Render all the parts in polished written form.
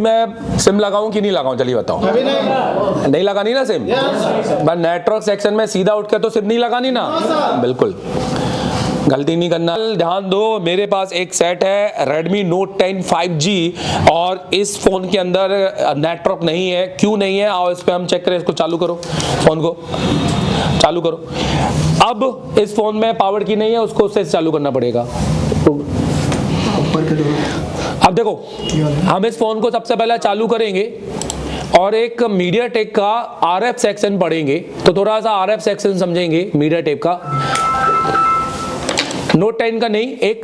मैं सिम लगाऊं कि नहीं लगाऊं, चलिए बताओ। अभी नहीं लगानी ना सिम, बस नेटवर्क सेक्शन में सीधा उठ के तो सिम नहीं लगानी ना, बिल्कुल गलती नहीं करना। ध्यान दो, मेरे पास एक सेट है Redmi Note 10 5G और इस फोन के अंदर नेटवर्क नहीं है। क्यों नहीं है, आओ इस पे हम चेक करें। इसको चालू करो, फोन को चालू करो। अब इस फोन में पावर की नहीं है, उसको उससे चालू करना पड़ेगा। अब देखो, हम इस फोन को सबसे पहले चालू करेंगे और एक MediaTek का RF सेक्शन पढ़ेंगे, तो थोड़ा सा RF सेक्शन समझेंगे MediaTek का। Note 10 का नहीं, एक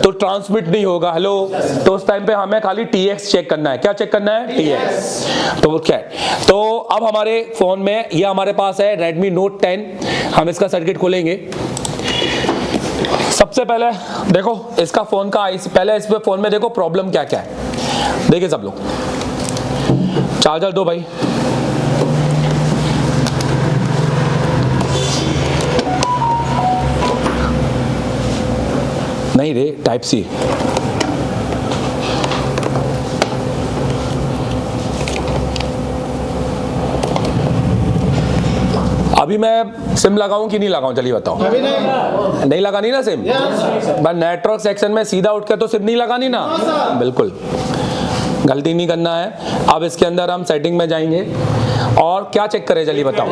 तो ट्रांसमिट नहीं होगा। हेलो, तो उस टाइम पे हमें खाली TX चेक करना है। क्या चेक करना है? TX। तो क्या, तो अब हमारे फोन में ये हमारे पास है Redmi Note 10। हम इसका सर्किट खोलेंगे। सबसे पहले देखो इसका फोन का पहले इस पे फोन में देखो प्रॉब्लम क्या क्या है। देखिए सब लोग, चार्जर दो भाई। नहीं रे, टाइप सी। अभी मैं सिम लगाऊं कि नहीं लगाऊं, चलिए बताओ। अभी नहीं लगानी ना सिम, बस नेटवर्क सेक्शन में सीधा उठ के तो सिम नहीं लगानी ना, बिल्कुल गलती नहीं करना है। अब इसके अंदर हम सेटिंग में जाएंगे और क्या चेक करें, चलिए बताओ।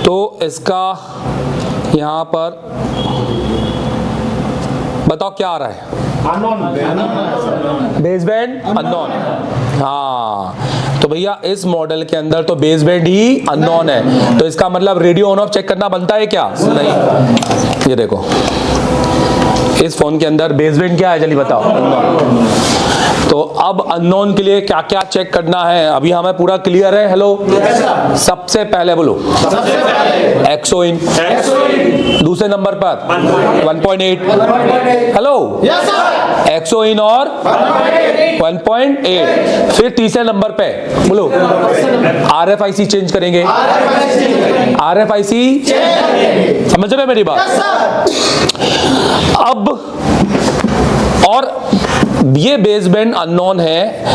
तो इसका यहाँ पर बताओ क्या आ रहा है? Baseband unknown. हाँ, तो भैया इस मॉडल के अंदर तो बेसबैंड ही अननोन है, तो इसका मतलब रेडियो ऑन ऑफ चेक करना बनता है क्या? नहीं। ये देखो इस फोन के अंदर बेसबैंड क्या है, चलिए बताओ। अननोन। तो अब अननोन के लिए क्या क्या चेक करना है, अभी हमें पूरा क्लियर है। हेलो, सबसे पहले बोलो एक्सो इन, दूसरे नंबर पर 1.8। हेलो, एक्सो इन और 1.8। फिर तीसरे नंबर पे बोलो RFIC चेंज करेंगे। RFIC समझ रहे मेरी बात? अब और ये बेसबैंड अननोन है,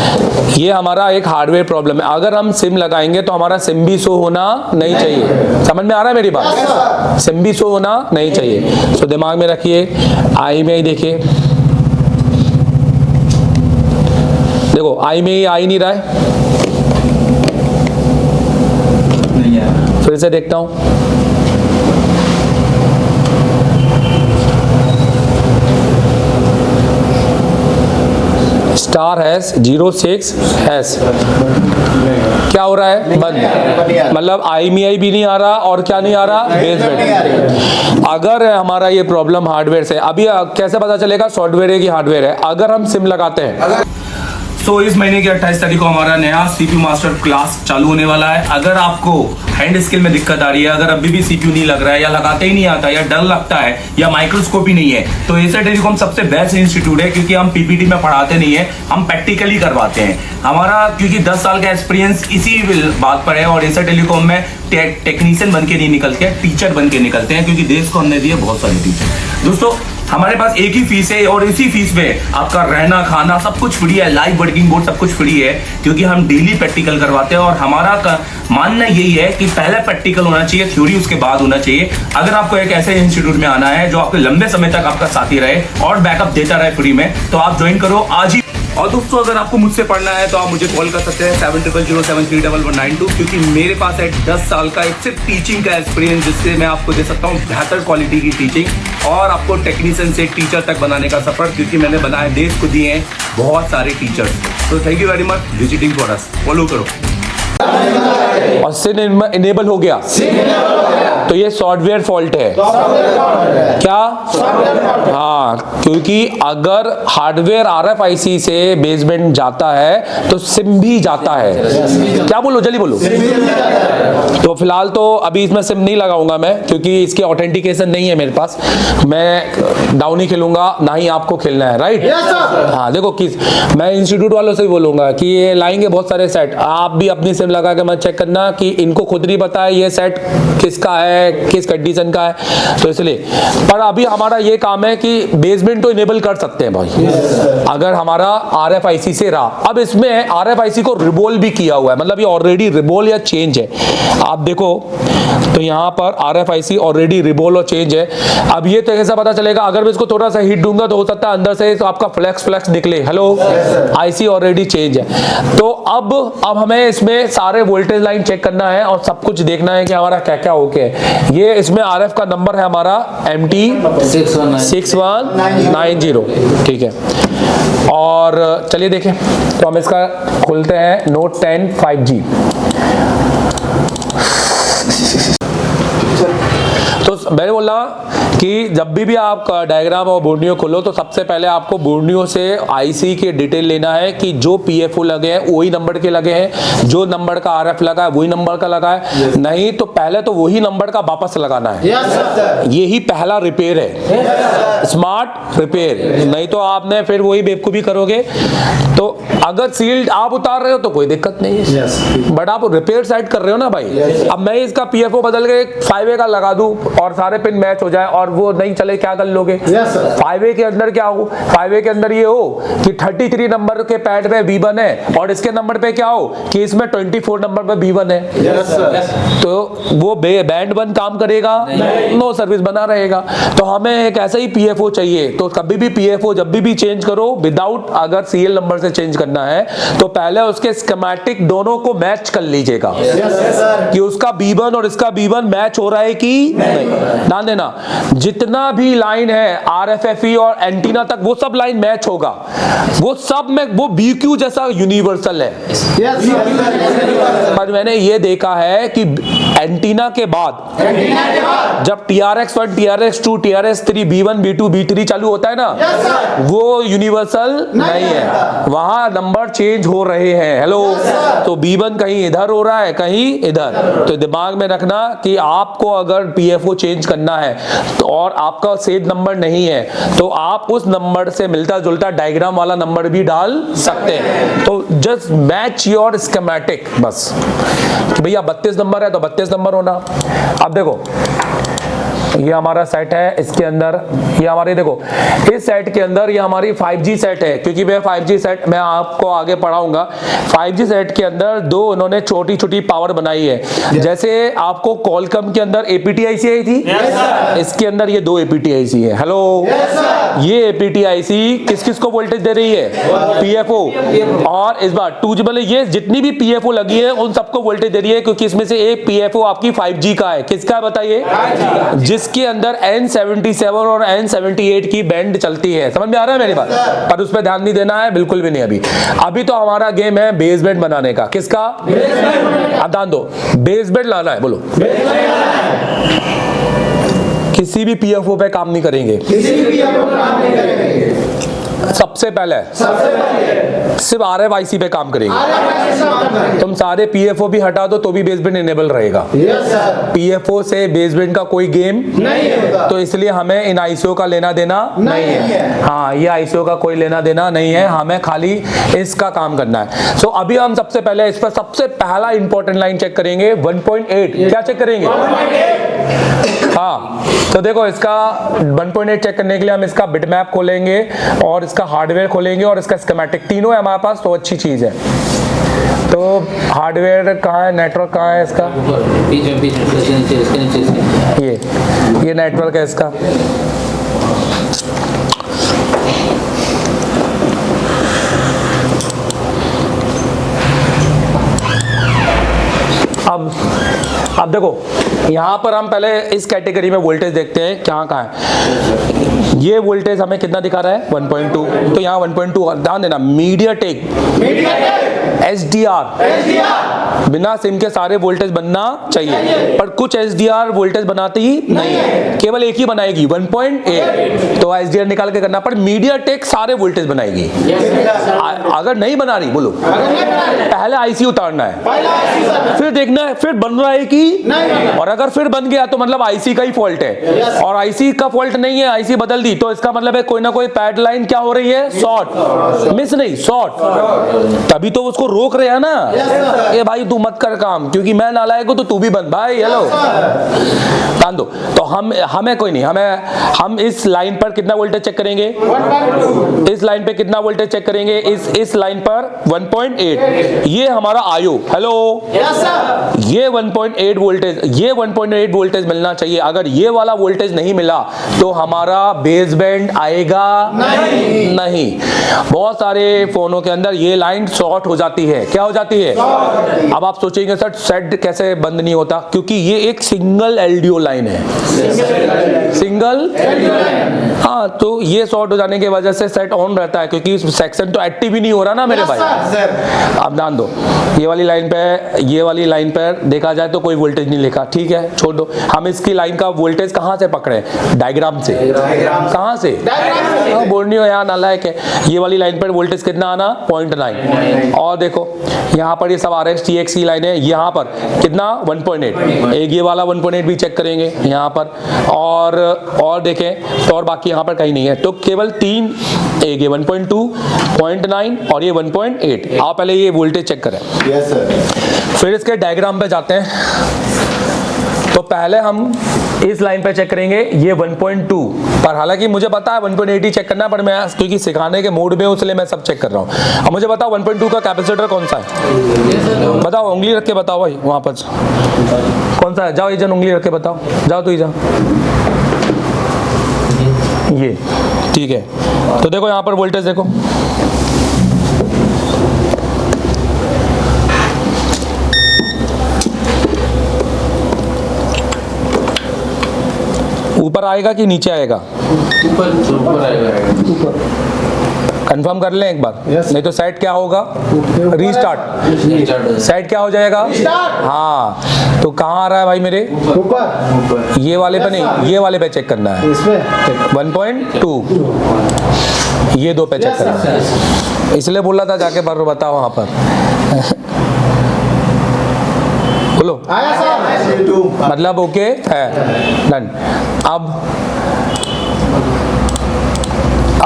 ये हमारा एक हार्डवेयर प्रॉब्लम है। अगर हम सिम लगाएंगे तो हमारा सिम भी शो होना नहीं चाहिए। समझ में आ रहा है मेरी बात? सिम भी शो होना नहीं चाहिए, तो दिमाग में रखिए। आई में ही देखिए, देखो आई में ही आ ही नहीं रहा है। फिर से देखता हूं। *#06#, क्या हो रहा है? बंद। मतलब IMEI भी नहीं आ रहा और क्या नहीं आ रहा? बेसबैंड। अगर हमारा ये प्रॉब्लम हार्डवेयर से, अभी कैसे पता चलेगा सॉफ्टवेयर है कि हार्डवेयर है? अगर हम सिम लगाते हैं तो इस महीने की 28 तारीख को हमारा नया CPU मास्टर क्लास चालू होने वाला है। अगर आपको हैंड स्किल में दिक्कत आ रही है, अगर अभी भी CPU नहीं लग रहा है या लगाते ही नहीं आता या डर लगता है या माइक्रोस्कोप ही नहीं है, तो एसर टेलीकॉम सबसे बेस्ट इंस्टीट्यूट है, क्योंकि हम PPT में पढ़ाते नहीं है, हम प्रैक्टिकली करवाते हैं। हमारा क्योंकि 10 साल का एक्सपीरियंस इसी बात पर है और एसर टेलीकॉम में टेक्नीशियन बन के नहीं निकलते हैं, टीचर बन के निकलते हैं, क्योंकि देश को हमने दिए बहुत सारे टीचर। दोस्तों हमारे पास एक ही फीस है और इसी फीस में आपका रहना खाना सब कुछ फ्री है, लाइव वर्किंग बोर्ड सब कुछ फ्री है, क्योंकि हम डेली प्रैक्टिकल करवाते हैं। और हमारा मानना यही है कि पहले प्रैक्टिकल होना चाहिए, थ्योरी उसके बाद होना चाहिए। अगर आपको एक ऐसे इंस्टीट्यूट में आना है जो आपके लंबे समय तक आपका साथी रहे और बैकअप देता रहे फ्री में, तो आप ज्वाइन करो आज ही। और दोस्तों अगर आपको मुझसे पढ़ना है तो आप मुझे कॉल कर सकते हैं 7007313192, क्योंकि मेरे पास है 10 साल का एक सिर्फ टीचिंग का एक्सपीरियंस, जिससे मैं आपको दे सकता हूँ बेहतर क्वालिटी की टीचिंग और आपको टेक्नीशियन से टीचर तक बनाने का सफर, क्योंकि मैंने बनाए, देश को दिए हैं बहुत सारे टीचर्स। तो thank you very much visiting for us. Follow करो। और सिम इनेबल हो गया। तो ये सॉफ्टवेयर फॉल्ट है। क्या? हाँ, क्योंकि अगर हार्डवेयर RFIC से बेसबैंड जाता है तो सिम भी जाता है। क्या बोलो, जल्दी बोलो। तो फिलहाल तो अभी इसमें सिम नहीं लगाऊंगा मैं, क्योंकि इसकी ऑथेंटिकेशन नहीं है मेरे पास। मैं डाउन ही खेलूंगा, ना ही आपको खेलना है, राइट? हाँ, देखो किस मैं इंस्टीट्यूट वालों से भी बोलूंगा कि ये लाएंगे बहुत सारे सेट, आप भी अपनी सिम लगा के मत चेक करना कि इनको खुद नहीं पता है ये सेट किसका है, किस कंडीशन का है। तो इसलिए पर अभी हमारा ये काम है कि बेसबैंड तो इनेबल कर सकते हैं भाई, अगर हमारा RFIC से रहा। अब इसमें RFIC को रिबोल भी किया हुआ है, मतलब ये ऑलरेडी रिबोल या चेंज है। आप देखो तो यहाँ पर RFIC ऑलरेडी रिबोल और चेंज है। अब ये तो कैसे पता चलेगा? अगर मैं इसको थोड़ा सा हीट दूंगा तो हो सकता है अंदर से तो आपका फ्लैक्स निकले। हेलो, IC ऑलरेडी चेंज है। तो अब हमें इसमें सारे वोल्टेज लाइन चेक करना है और सब कुछ देखना है कि हमारा क्या क्या ओके है। ये इसमें RF का नंबर है हमारा MT 6190, ठीक है। और चलिए देखें, तो हम इसका खोलते हैं Note 10 5G। तो मैंने बोला कि जब भी आप डायग्राम और बोर्नियो खोलो तो सबसे पहले आपको बोर्नियो से IC के डिटेल लेना है कि जो PFO लगे हैं वही नंबर के लगे हैं, जो नंबर का RF लगा है वही नंबर का लगा है। नहीं तो पहले तो वही नंबर का वापस लगाना है। यही पहला रिपेयर है, स्मार्ट रिपेयर। नहीं तो आपने फिर वही बेवकूफी करोगे। तो अगर सील्ड आप उतार रहे हो तो कोई दिक्कत नहीं है, बट आप रिपेयर साइड कर रहे हो ना भाई। अब मैं इसका PFO बदल के 5A का लगा दूं और सारे पिन मैच हो जाए और वो नहीं चले, क्या कर लोगे? 5A के अंदर क्या हो? 5A के अंदर ये हो कि 33 नंबर के पैड पे V1 है और इसके नंबर पे क्या हो कि इसमें 24 नंबर पे V1 है। तो वो बैंड 1 काम करेगा? नो, सर्विस बना रहेगा। तो हमें एक ऐसा ही PFO चाहिए। तो कभी भी PFO जब भी चेंज करो विदाउट अगर सीरियल नंबर से चेंज करना है तो पहले उसके स्कीमेटिक दोनों को मैच कर लीजिएगा कि उसका B1 और इसका B1 मैच हो रहा है कि नहीं। ध्यान देना, जितना भी लाइन है RFFE और एंटीना तक वो सब लाइन मैच होगा। वो सब में वो BQ जैसा यूनिवर्सल है। पर मैंने ये देखा है कि एंटीना के बाद जब TRX1 TRX2 TRX3 B1 B2 B3 चालू होता है ना, वो यूनिवर्सल नहीं है, वहां नंबर चेंज हो रहे हैं। हेलो, तो B1 कहीं इधर हो रहा है कहीं इधर। तो दिमाग में रखना कि आपको अगर PFO चेंज करना है तो और आपका सेव नंबर नहीं है तो आप उस नंबर से मिलता जुलता डायग्राम वाला नंबर भी डाल सकते हैं। तो जस्ट मैच योर स्कीमेटिक, बस कि भैया 32 नंबर है तो 32 नंबर होना। अब देखो ये हमारा सेट है, इसके अंदर ये हमारी देखो इस सेट के अंदर ये हमारी 5G सेट है, क्योंकि मैं 5G सेट मैं आपको आगे पढ़ाऊंगा। 5G सेट के अंदर दो उन्होंने छोटी छोटी पावर बनाई है। जैसे आपको कॉलकम के अंदर APTIC आई थी, इसके अंदर ये दो APTIC है। हेलो, ये APTIC किस किस को वोल्टेज दे रही है? PFO। और इस बार 2G मतलब ये जितनी भी PFO लगी है उन सबको वोल्टेज दे रही है, क्योंकि इसमें से एक PFO आपकी 5G का है। किसका है बताइए? जिसके अंदर N77 और N78 की बैंड चलती है। समझ में आ रहा है मेरी बात? पर उस पर ध्यान नहीं देना है, बिल्कुल भी नहीं। अभी तो हमारा गेम है बेस बैंड बनाने का। किसका? अब ध्यान दो, बेस बैंड लाना है। बोलो, किसी भी PFO पे काम नहीं करेंगे। सबसे पहले सिर्फ RFIC पे काम करेंगे। तुम सारे PFO भी हटा दो तो भी बेसबैंड इनेबल रहेगा। PFO से बेसबैंड का कोई गेम नहीं है, तो इसलिए हमें इन ICO का लेना देना नहीं है। हाँ, ये ICO का कोई लेना देना नहीं है, हमें खाली इसका काम करना है। सो अभी हम सबसे पहले इस पर सबसे पहला इंपॉर्टेंट लाइन चेक करेंगे 1.8। क्या चेक करेंगे? हाँ, तो देखो इसका 1.8 चेक करने के लिए हम इसका बिटमैप खोलेंगे और इसका हार्डवेयर खोलेंगे और इसका स्कीमेटिक, तीनों है हमारे पास, तो अच्छी चीज है। तो हार्डवेयर कहाँ है, नेटवर्क कहाँ है इसका? ये नेटवर्क है इसका। अब देखो यहाँ पर हम पहले इस कैटेगरी में वोल्टेज देखते हैं कहाँ है। ये वोल्टेज हमें कितना दिखा रहा है? 1.2। तो यहाँ 1.2 ध्यान देना। मीडियाटेक SDR बिना सिम के सारे वोल्टेज बनना चाहिए, पर कुछ एसडीआर वोल्टेज बनाती ही नहीं है, केवल एक ही बनाएगी 1.8। तो एसडीआर निकाल के करना, पर मीडियाटेक सारे वोल्टेज बनाएगी। अगर नहीं बना रही बोलो, पहले आईसी उतारना है, फिर देखना है फिर बन रहा है कि, और अगर फिर बन गया तो मतलब आईसी का ही फॉल्ट है, और आईसी का फॉल्ट नहीं है, आईसी बदल दी तो इसका मतलब है कोई ना कोई पैड लाइन क्या हो रही है, शॉर्ट, मिस नहीं शॉर्ट, तभी तो उसको रोक रहे हैं ना, ये भाई तू मत कर काम, क्योंकि मैं नालायक हूं तो तू भी बन भाई, हेलो ध्यान दो। तो हमें कोई नहीं, हम इस लाइन पर कितना वोल्टेज चेक करेंगे, इस लाइन पे कितना वोल्टेज चेक करेंगे, इस लाइन पर 1.8, ये हमारा आयो, हेलो ये 1.8 वोल्टेज, ये 1.8 वोल्टेज मिलना चाहिए। अगर ये वाला वोल्टेज नहीं मिला तो हमारा बेस बैंड आएगा नहीं। बहुत सारे फोनों के अंदर ये लाइन शॉर्ट हो जाती है, क्या हो जाती है। अब आप सोचेंगे सर सेट कैसे बंद नहीं होता, क्योंकि ये एक सिंगल एलडीओ लाइन है, सिंगल, हाँ, तो ये शॉर्ट हो जाने की वजह से सेट ऑन रहता है, क्योंकि सेक्शन तो एक्टिव ही नहीं हो रहा ना मेरे भाई। अब ध्यान दो, ये वाली लाइन पर देखा जाए तो कोई वोल्टेज नहीं लिखा, ठीक है छोड़ दो। हम इसकी लाइन का वोल्टेज कहां से पकड़े, डायग्राम से, कहां से, बोर्नियो यहाँ नालायक है। ये वाली लाइन पर वोल्टेज कितना आना 0.9, और देखो यहाँ पर ये सब RX TX की लाइन है, यहाँ पर कितना 1.8, एक ये वाला 1.8 भी चेक करेंगे यहाँ पर, और देखें तो और बाकी यहाँ पर कहीं नहीं है, तो केवल 3, एक ये 1.2, 0.9 और ये 1.8। आप पहले ये वोल्टेज चेक करें, फिर इसके डायग्राम पे जाते हैं। तो पहले हम इस लाइन पे चेक करेंगे ये 1.2, पर हालांकि मुझे पता है 1.8 ही चेक करना, पर मैं क्योंकि सिखाने के मूड में हूं इसलिए मैं सब चेक कर रहा हूं। अब मुझे बताओ 1.2 का कैपेसिटर कौन सा है, बताओ उंगली रख के बताओ भाई, वहां पर कौन सा है, जाओ इजन उंगली रख के बताओ, जाओ तो इजन, ये ठीक है। तो देखो यहाँ पर वोल्टेज देखो, ऊपर आएगा कि नीचे आएगा, ऊपर आएगा, कंफर्म कर लें एक बार, नहीं तो सेट क्या होगा, रीस्टार्ट, सेट क्या हो जाएगा, हाँ। तो कहाँ आ रहा है भाई मेरे, ऊपर, ये वाले पे नहीं, ये वाले पे चेक करना है, 1.2, ये 2 पे चेक करना है, इसलिए बोला था जाके पर बताओ वहां पर बोलो, मतलब ओके है, डन। अब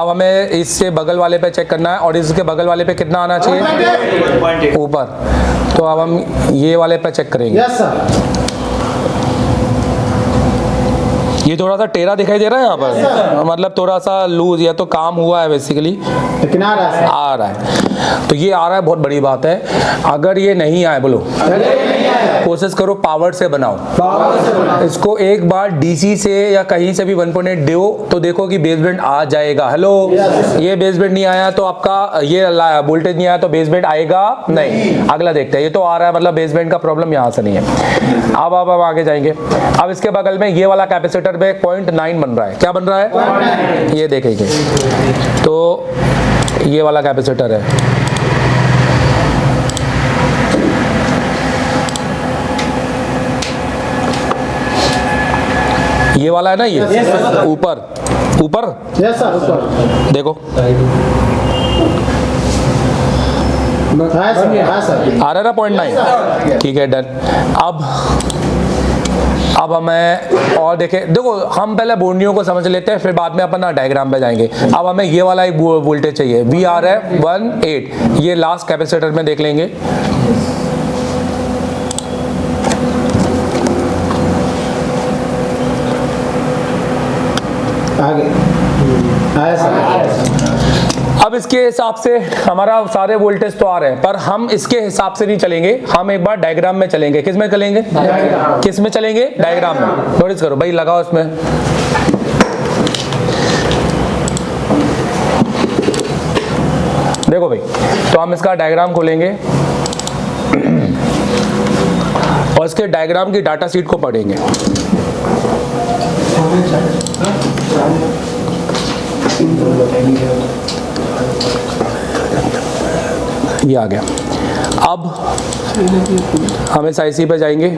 हमें इससे बगल वाले पे चेक करना है, और इसके बगल वाले पे कितना आना चाहिए, ऊपर। तो अब हम ये वाले पे चेक करेंगे। ये थोड़ा सा टेढ़ा दिखाई दे रहा है यहाँ पर, मतलब थोड़ा सा लूज, या तो काम हुआ है बेसिकली, लेकिन आ रहा है, तो ये आ रहा है, बहुत बड़ी बात है। अगर ये नहीं आए बोलो, कोशिश करो पावर से बनाओ इसको, एक बार डीसी से या कहीं से भी 1.8 दो तो देखो कि बेस बैंड आ जाएगा। हेलो, ये बेस बैंड नहीं आया तो आपका ये वोल्टेज नहीं आया तो बेस बैंड आएगा नहीं। अगला देखते हैं, ये तो आ रहा है, मतलब बेस बैंड का प्रॉब्लम यहाँ से नहीं है। अब आगे जाएंगे। अब इसके बगल में ये वाला कैपेसिटर पे 0.9 बन रहा है, क्या बन रहा है, ये देखेंगे तो ये वाला कैपेसिटर है, ये वाला है ना, ये ऊपर ऊपर देखो आ रहा है ना 0.9, ठीक है डन। अब हमें और देखो हम पहले बोर्नियो को समझ लेते हैं, फिर बाद में अपन डायग्राम पे जाएंगे। अब हमें ये वाला एक वोल्टेज चाहिए, VRF 1.8, ये लास्ट कैपेसिटर में देख लेंगे। अब इसके हिसाब से हमारा सारे वोल्टेज तो आ रहे हैं, पर हम इसके हिसाब से नहीं चलेंगे, हम एक बार डायग्राम में चलेंगे। किस में चलेंगे, किस में चलेंगे, डायग्राम में। नोटिस करो भाई, लगाओ इसमें, देखो भाई। तो हम इसका डायग्राम खोलेंगे और इसके डायग्राम की डाटा शीट को पढ़ेंगे। ये आ गया। अब हम इस आईसी पे जाएंगे,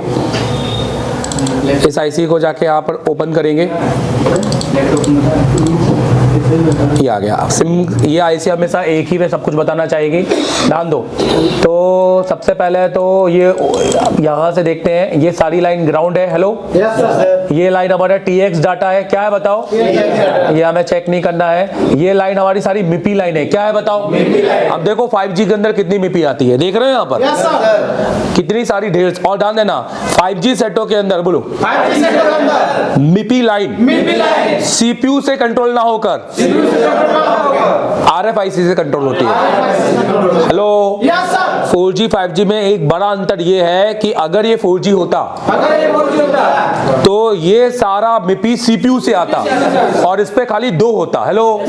इस आईसी को जाके यहाँ पर ओपन करेंगे, ये आ गया सिम। ये आईसी हमेशा एक ही में सब कुछ बताना चाहेगी, ध्यान दो। तो सबसे पहले तो ये यहाँ से देखते हैं, ये सारी लाइन ग्राउंड है। हेलो, ये लाइन हमारा TX डाटा है, क्या है बताओ? ये हमें चेक नहीं करना है। ये लाइन हमारी सारी मिपी लाइन है, क्या है बताओ? अब देखो 5G के अंदर कितनी मिपी आती है, देख रहे हो यहाँ पर कितनी सारी ढेर। और ध्यान देना 5G सेटों के अंदर, बोलो मिपी लाइन CPU से कंट्रोल ना होकर RFIC से कंट्रोल होती है। हेलो, 4G 5G में एक बड़ा अंतर ये है कि अगर ये 4G होता तो ये सारा मिपी CPU से आता और इस पे खाली 2 होता। हेलो,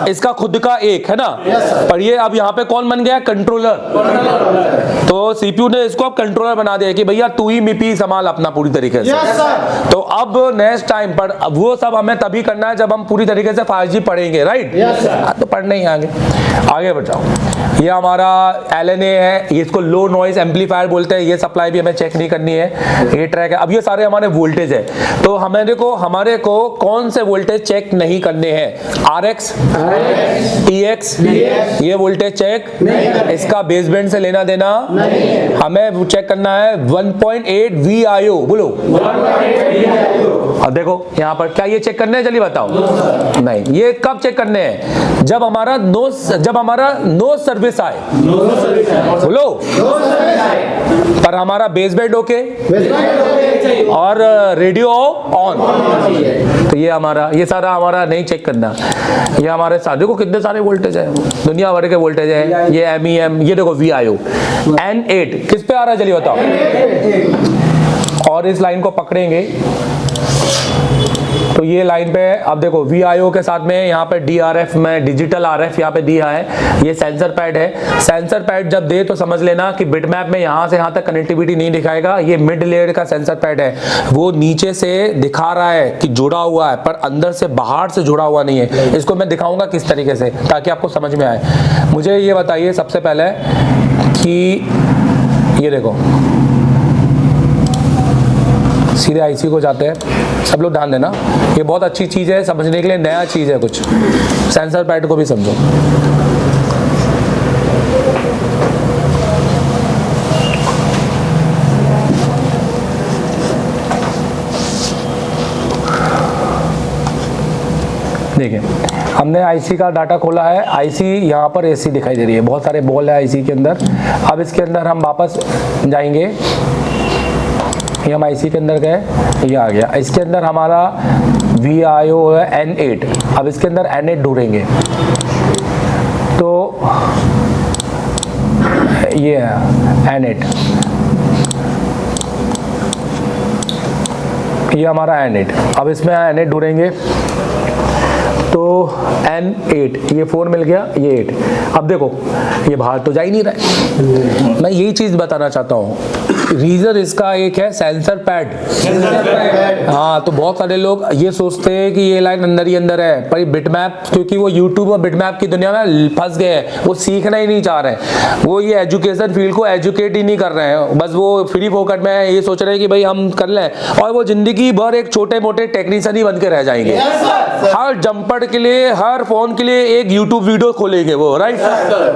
इसका खुद का एक है ना, पर ये अब यहाँ पे कौन बन गया? कंट्रोलर। तो CPU ने इसको अब कंट्रोलर बना दिया कि भैया तू ही मिपी संभाल अपना पूरी तरीके से। तो अब नेक्स्ट टाइम पर अब वो सब हमें तभी करना है जब हम पूरी तरीके से 5G पढ़ेंगे, राइट? तो पढ़ना ही आगे बढ़ जाओ। ये हमारा LNA है, ये इसको लो नॉइज एम्पलीफायर बोलते हैं। ये सप्लाई भी हमें चेक नहीं करनी है, ये ट्रैक है। अब ये सारे हमारे वोल्टेज है, तो हमारे को कौन से वोल्टेज चेक नहीं करने हैं? RX, TX, ये वोल्टेज चेक, इसका बेसबैंड से लेना देना हमें चेक करना है। 1.8 VIO, बोलो। अब देखो यहाँ पर क्या ये चेक करने हैं? चलिए बताओ। नहीं, ये कब चेक करने हैं? जब हमारा नो सर्विस आए, बोलो। पर हमारा बेसबैंड ओके और रेडियो ऑन, तो ये सारा हमारा नहीं चेक करना। ये हमारे साथ देखो कितने सारे वोल्टेज है, दुनिया भर के वोल्टेज है। ये MEM, ये देखो VIO। N8 किस पे आ रहा है? चलिए बताओ। और इस लाइन को पकड़ेंगे तो ये लाइन पे अब देखो VIO के साथ में यहाँ पे DRF में डिजिटल RF यहाँ पे दिया है। ये सेंसर पैड है। सेंसर पैड जब दे तो समझ लेना कि बिटमैप में यहाँ से यहाँ तक कनेक्टिविटी नहीं दिखाएगा। ये मिड लेयर का सेंसर पैड है, वो नीचे से दिखा रहा है कि जुड़ा हुआ है, पर अंदर से बाहर से जुड़ा हुआ नहीं है। इसको मैं दिखाऊंगा किस तरीके से ताकि आपको समझ में आए। मुझे ये बताइए सबसे पहले कि ये देखो, सीधे आईसी को जाते हैं। सब लोग ध्यान देना, ये बहुत अच्छी चीज़ है समझने के लिए, नया चीज़ है कुछ। सेंसर पैड को भी समझो। देखिए, हमने आईसी का डाटा खोला है। आईसी यहाँ पर एसी दिखाई दे रही है, बहुत सारे बॉल है आईसी के अंदर। अब इसके अंदर हम वापस जाएंगे, ये हम आईसी के अंदर गए, ये आ गया। इसके अंदर हमारा VIO है N8। अब इसके अंदर N8 ढूंढेंगे तो ये है N8, ये हमारा N8। अब इसमें N8 ढूंढेंगे तो N8, ये 4 मिल गया, ये 8। अब देखो ये बाहर तो जा ही नहीं रहा है। मैं यही चीज बताना चाहता हूँ। रीजन इसका एक है सेंसर पैड। हाँ, तो बहुत सारे लोग ये सोचते हैं कि ये लाइन अंदर ही अंदर है, पर बिटमैप, क्योंकि वो यूट्यूब और बिटमैप की दुनिया में फंस गए हैं, वो सीखना ही नहीं चाह रहे हैं। वो ये एजुकेशन फील्ड को एजुकेट ही नहीं कर रहे हैं, बस वो फ्री फोकट में ये सोच रहे हैं कि भाई हम कर लें, और वो जिंदगी भर एक छोटे मोटे टेक्नीशियन ही बन के रह जाएंगे। हर जंपर के लिए, हर फोन के लिए एक यूट्यूब वीडियो खोलेंगे वो, राइट?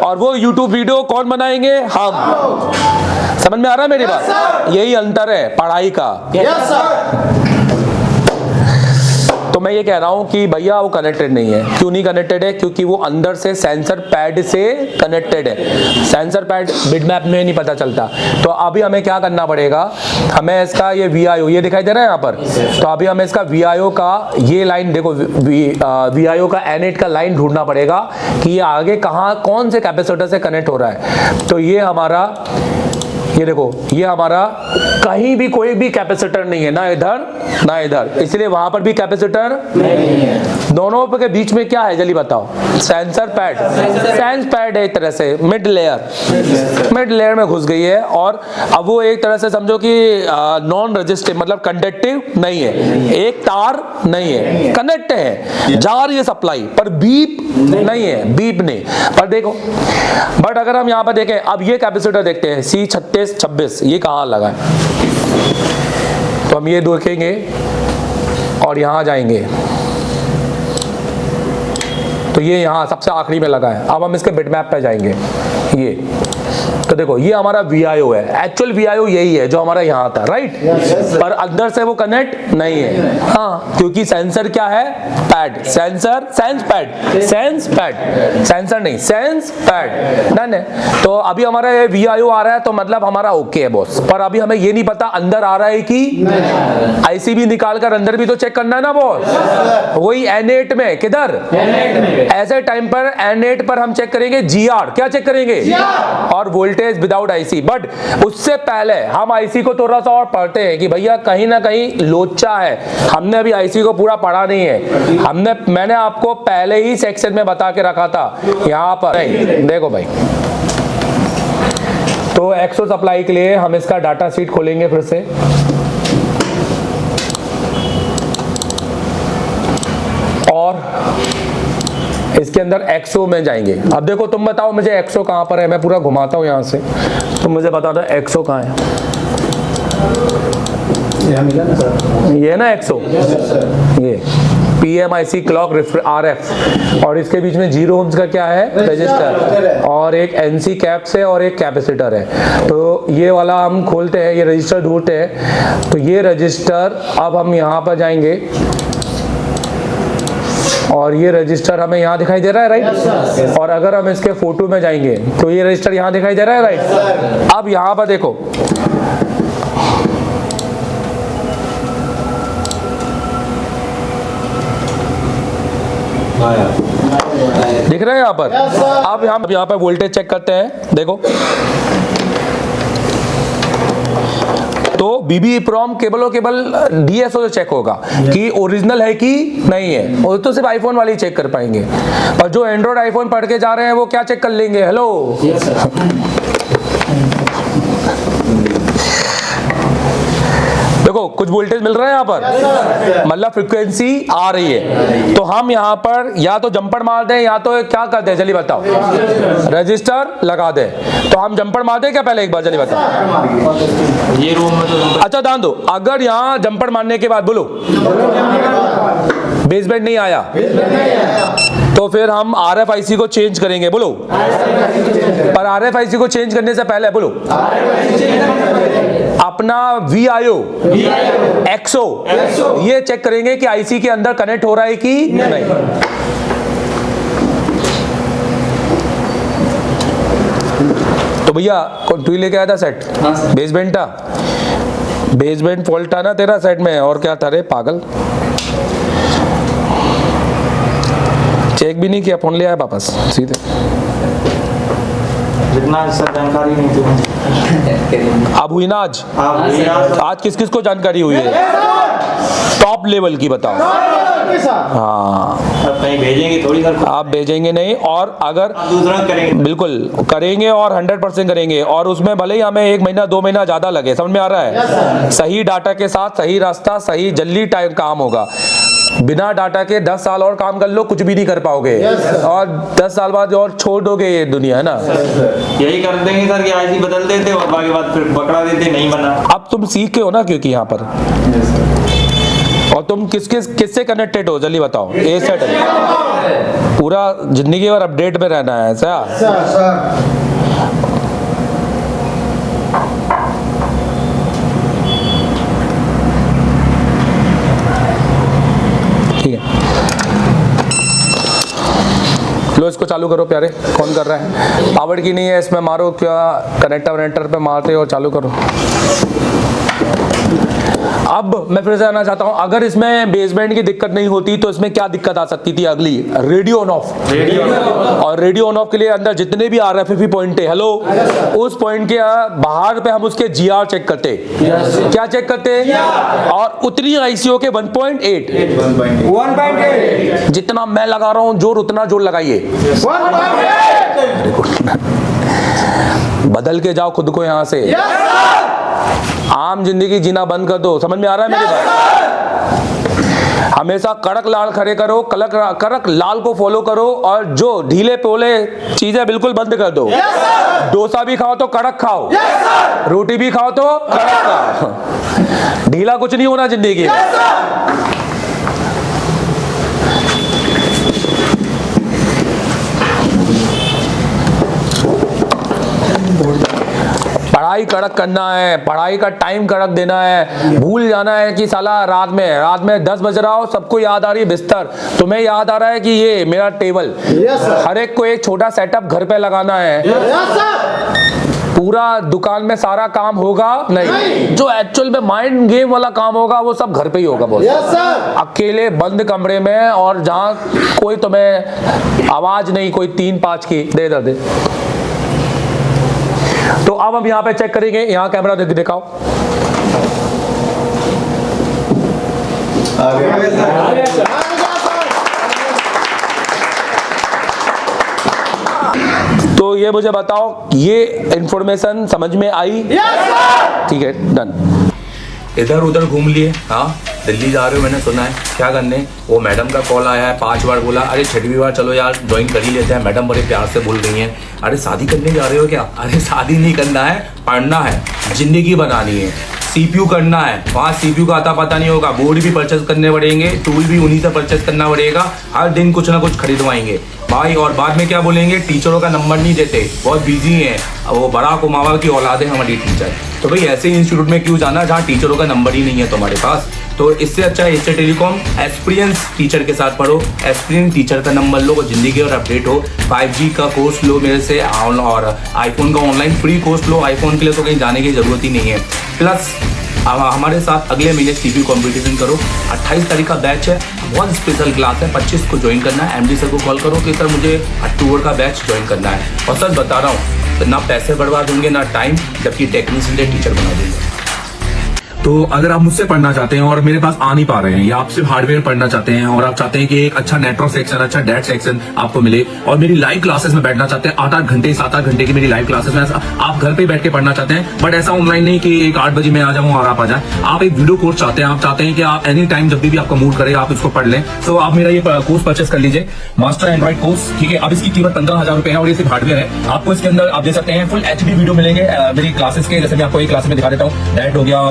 और वो यूट्यूब वीडियो कौन बनाएंगे? हम। समझ में आ रहा है मेरी बात? यही अंतर है पढ़ाई का। तो मैं ये कह रहा हूं कि भैया वो कनेक्टेड नहीं है। क्यों नहीं कनेक्टेड है? क्योंकि वो अंदर से सेंसर पैड से कनेक्टेड है। सेंसर पैड बिटमैप में नहीं पता चलता। तो अभी हमें क्या करना पड़ेगा, हमें इसका ये VIO, ये दिखाई दे रहा है यहाँ पर, तो अभी हमें इसका VIO का ये लाइन देखो, VIO का N8 का लाइन ढूंढना पड़ेगा कि ये आगे कहाँ, कौन से कैपेसिटर से कनेक्ट हो रहा है। तो ये हमारा ये देखो, ये हमारा कहीं भी कोई भी कैपेसिटर नहीं है, ना इधर ना इधर, इसलिए वहां पर भी कैपेसिटर नहीं है। दोनों के बीच में क्या है जल्दी बताओ? सेंसर पैड, सेंस पैड है एक तरह से, मिड लेयर में घुस गई है। और अब वो एक तरह से समझो कि नॉन रेजिस्टिव मतलब कंडक्टिव नहीं है, एक तार नहीं है, कनेक्ट है, जा रही है सप्लाई, पर बीप नहीं है, बीप नहीं। पर देखो, बट अगर हम यहाँ पर देखें, अब ये कैपेसिटर देखते हैं C3626, ये कहाँ लगा है? तो हम ये देखेंगे और यहाँ जाएंगे, तो ये यहाँ सबसे आखिरी में लगा है। अब हम इसके बिटमैप पे जाएंगे, ये तो देखो, ये हमारा VIO है, एक्चुअल VIO यही है जो हमारा यहाँ था, राइट? पर अंदर से वो कनेक्ट नहीं है, हाँ, क्योंकि सेंसर क्या है? Pad, sensor, sense pad, sensor नहीं, सेंस पैड, डन है। तो अभी हमारा ये VIO आ रहा है, तो मतलब हमारा ओके है बॉस। पर अभी हमें ये नहीं पता अंदर आ रहा है कि ICB निकाल कर अंदर भी तो चेक करना है ना बॉस। वही N8 में, किधर? ऐसे टाइम पर N8 पर हम चेक करेंगे GR, क्या चेक करेंगे? और वोल्टेज विदाउट IC। बट उससे पहले हम IC को थोड़ा सा और पढ़ते हैं कि भैया कहीं ना कहीं लोचा है। हमने अभी IC को पूरा पढ़ा नहीं है, मैंने आपको पहले ही सेक्शन में बता के रखा था, यहाँ पर नहीं। देखो भाई, तो एक्सो सप्लाई के लिए हम इसका डाटा शीट खोलेंगे फिर से, और इसके अंदर एक्सो में जाएंगे। अब देखो, तुम बताओ मुझे एक्सो कहाँ पर है, मैं पूरा घुमाता हूँ यहाँ से, तुम मुझे बता दो एक्सो कहाँ है। ये है ना एक्सो, ये PMIC क्लॉक RF, और इसके बीच में 0 ohms का क्या है? रजिस्टर, और एक NC कैप्स है और एक कैपेसिटर है। तो ये वाला हम खोलते हैं, ये रजिस्टर ढूंढते हैं। तो ये रजिस्टर, अब हम यहाँ पर जाएंगे और ये रजिस्टर हमें यहाँ दिखाई दे रहा है, राइट? और अगर हम इसके फोटो में जाएंगे तो ये रजिस्टर यहाँ दिखाई दे रहा है, राइट? अब यहाँ पर देखो, दिख रहा है यहाँ पर? अब हम यहाँ पर वोल्टेज चेक करते हैं, देखो, तो BB-EPROM केबल और केबल DSO से चेक होगा कि ओरिजिनल है कि नहीं है, वो तो सिर्फ आईफोन वाले ही चेक कर पाएंगे। और जो एंड्रॉइड आईफोन पढ़ के जा रहे हैं वो क्या चेक कर लेंगे? हेलो, देखो कुछ वोल्टेज मिल रहा है यहाँ पर, मतलब फ्रीक्वेंसी आ रही है। तो हम यहाँ पर या तो जंपर मार दें या तो क्या कर दें, चलिए बताओ, रजिस्टर लगा दें। तो हम जंपर मार दें क्या पहले एक बार, चलिए बताओ। ये रूम में तो अच्छा ध्यान दो, अगर यहाँ जंपर मारने के बाद बोलो बेसबैंड नहीं आया, तो फिर हम RFIC को चेंज करेंगे, बोलो। पर RFIC को चेंज करने से पहले बोलो अपना VIO एक्सो ये चेक करेंगे कि IC के अंदर कनेक्ट हो रहा है कि नहीं। तो भैया तू ही लेके आया था सेट, बेसबैंड था, बेसबैंड फॉल्ट था ना तेरा सेट में, और क्या था रे पागल, चेक भी नहीं किया, फोन ले आया वापस सीधे। जितना जानकारी नहीं थी अब हुई ना आज किस किस को जानकारी हुई है? टॉप लेवल की बताओ। हाँ, अब कहीं भेजेंगे थोड़ी सर, आप भेजेंगे नहीं, और अगर दूसरा करेंगे बिल्कुल करेंगे और 100% करेंगे, और उसमें भले ही हमें 1 महीना 2 महीना ज्यादा लगे, समझ में आ रहा है? सही डाटा के साथ सही रास्ता, सही जल्दी टाइम काम होगा। बिना डाटा के 10 साल और काम कर लो, कुछ भी नहीं कर पाओगे, और 10 साल बाद और छोड़ दोगे ये दुनिया, है ना? यही कर देंगे सर कि IC बदल देते और बाकी बात फिर पकड़ा देते, नहीं बना। अब तुम सीख के हो ना, क्योंकि यहाँ पर, और तुम किससे कनेक्टेड हो जल्दी बताओ? ए सेट पूरा जिंदगी और अपडेट में रहना है ऐसा? ठीक है, लो इसको चालू करो प्यारे। कौन कर रहा है? पावर की नहीं है इसमें, मारो क्या कनेक्टर वनेक्टर पे मारते हो और चालू करो। अब मैं फिर से आना चाहता हूं, अगर इसमें बेसबैंड की दिक्कत नहीं होती तो इसमें क्या दिक्कत आ सकती थी? अगली रेडियो ऑन ऑफ। और रेडियो ऑन ऑफ के लिए अंदर जितने भी RFFE पॉइंट है, हेलो, उस पॉइंट के बाहर पे हम उसके GR चेक करते। क्या चेक करते? और उतनी ICO के 1.8 जितना मैं लगा रहा हूं जोर, उतना जोर लगाइए। बदल के जाओ खुद को यहां से। आम जिंदगी जीना बंद कर दो। समझ में आ रहा है मेरी बात? हमेशा कड़क लाल खड़े करो, कड़क लाल को फॉलो करो, और जो ढीले पोले चीजें बिल्कुल बंद कर दो। डोसा भी खाओ तो कड़क खाओ, रोटी भी खाओ तो कड़क खाओ। ढीला कुछ नहीं होना जिंदगी में। पढ़ाई कड़क करना है, पढ़ाई का टाइम कड़क देना है। भूल जाना है कि साला रात में 10 बज रहा हो, सबको याद आ रही है बिस्तर, तुम्हें याद आ रहा है कि ये मेरा टेबल। हर एक को एक छोटा सेटअप घर पे लगाना है। पूरा दुकान में सारा काम होगा नहीं, जो एक्चुअल में माइंड गेम वाला काम होगा वो सब घर पे ही होगा बॉस। अकेले बंद कमरे में, और जहां कोई तुम्हें आवाज नहीं, कोई 3-5 की दे दे। तो अब हम यहां पे चेक करेंगे, यहां कैमरा दिखाओ। तो ये मुझे बताओ, ये इंफॉर्मेशन समझ में आई? ठीक है, डन। इधर उधर घूम लिए, हाँ दिल्ली जा रहे हो मैंने सुना है, क्या करने? वो मैडम का कॉल आया है, 5 बार बोला, अरे 6वीं बार चलो यार ज्वाइन कर ही लेते हैं। मैडम बड़े प्यार से बोल रही हैं, अरे शादी करने जा रहे हो क्या? अरे शादी नहीं करना है, पढ़ना है, जिंदगी बनानी है। CPU करना है, वहाँ CPU का आता पता नहीं होगा, बोर्ड भी परचेज करने पड़ेंगे, टूल भी उन्हीं से परचेज करना पड़ेगा, हर दिन कुछ ना कुछ खरीदवाएंगे भाई। और बाद में क्या बोलेंगे? टीचरों का नंबर नहीं देते, बहुत बिजी हैं, वो बराक ओबामा की औलाद है हमारी टीचर। तो भाई ऐसे इंस्टीट्यूट में क्यों जाना जहाँ टीचरों का नंबर ही नहीं है तुम्हारे पास? तो इससे अच्छा है एचए टेलीकॉम एक्सपीरियंस टीचर के साथ पढ़ो, एक्सपीरियंस टीचर का नंबर लो, जिंदगी और अपडेट हो। 5G का कोर्स लो मेरे से, और आईफोन का ऑनलाइन फ्री कोर्स लो। आईफोन के लिए तो कहीं जाने की जरूरत ही नहीं है। प्लस हमारे साथ अगले महीने CPU कंपटीशन करो। 28 तारीख का बैच है, बहुत स्पेशल क्लास है, 25 को ज्वाइन करना है। MD सर को कॉल करो कि सर मुझे अक्टूबर का बैच ज्वाइन करना है। और सर बता रहा हूँ, ना पैसे बर्बाद होंगे ना टाइम, जबकि टेक्नीशियन से टीचर बना देंगे। तो अगर आप मुझसे पढ़ना चाहते हैं और मेरे पास आ नहीं पा रहे हैं, या आप सिर्फ हार्डवेयर पढ़ना चाहते हैं और आप चाहते हैं कि एक अच्छा नेटवर्क सेक्शन, अच्छा डेट सेक्शन आपको मिले, और मेरी लाइव क्लासेस में बैठना चाहते हैं, 8-8 घंटे 7-8 घंटे की मेरी लाइव क्लासेस में आप घर पे बैठ के पढ़ना चाहते हैं, बट ऐसा ऑनलाइन नहीं कि एक 8 बजे मैं आ जाऊँ और आप आ जाए। आप एक वीडियो कोर्स चाहते हैं, आप चाहते हैं कि आप एनी टाइम जब भी आपका मूड करे आप इसको पढ़ लें, तो आप मेरा ये कोर्स परचेस कर लीजिए, मास्टर एंड्रॉइड कोर्स। ठीक है, अब इसकी कीमत 15,000 रुपए है, और ये सिर्फ हार्डवेयर है। आपको इसके अंदर आप दे सकते हैं फुल HD वीडियो मिलेंगे मेरी क्लासेस के, जैसे मैं आपको एक क्लास में दिखा देता हूँ। डेट हो गया,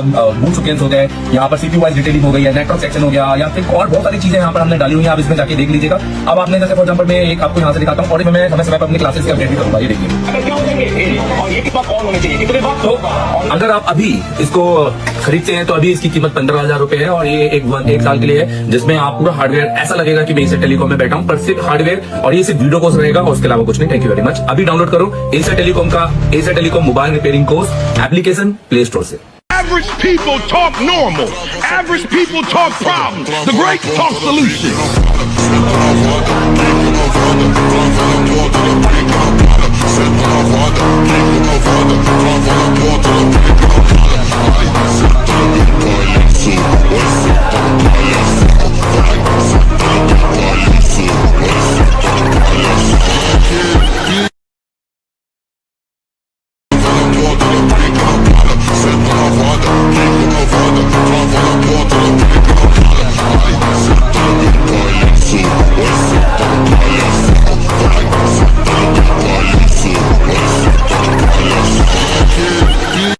बूट सीक्वेंस हो गए, यहाँ पर CPU वाइज डिटेलिंग हो गई है, नेटवर्क सेक्शन हो गया, या फिर और बहुत सारी चीजें यहाँ पर हमने डाली हुई है, आप इसमें जाके देख लीजिएगा। अब आपने जैसे फॉर एग्जांपल मैं एक आपको यहाँ से दिखाता हूँ, और मैं समय समय पर अपनी क्लासेस की अपडेट भी करूंगा। ये देखिए, तो अगर आप अभी इसको खरीदते हैं तो अभी इसकी कीमत 15,000 रुपए है, और ये एक साल के लिए है, जिसमें आप पूरा हार्डवेयर, ऐसा लगेगा कि मैं एचए टेलीकॉम में बैठा हूँ, पर सिर्फ हार्डवेयर, और ये सिर्फ वीडियो कोर्स रहेगा, और उसके अलावा कुछ नहीं। Thank you very much. अभी डाउनलोड करो एचए टेलीकॉम का HA telecom mobile repairing course application play store से। Average people talk normal. Average people talk problems. The great talk solutions.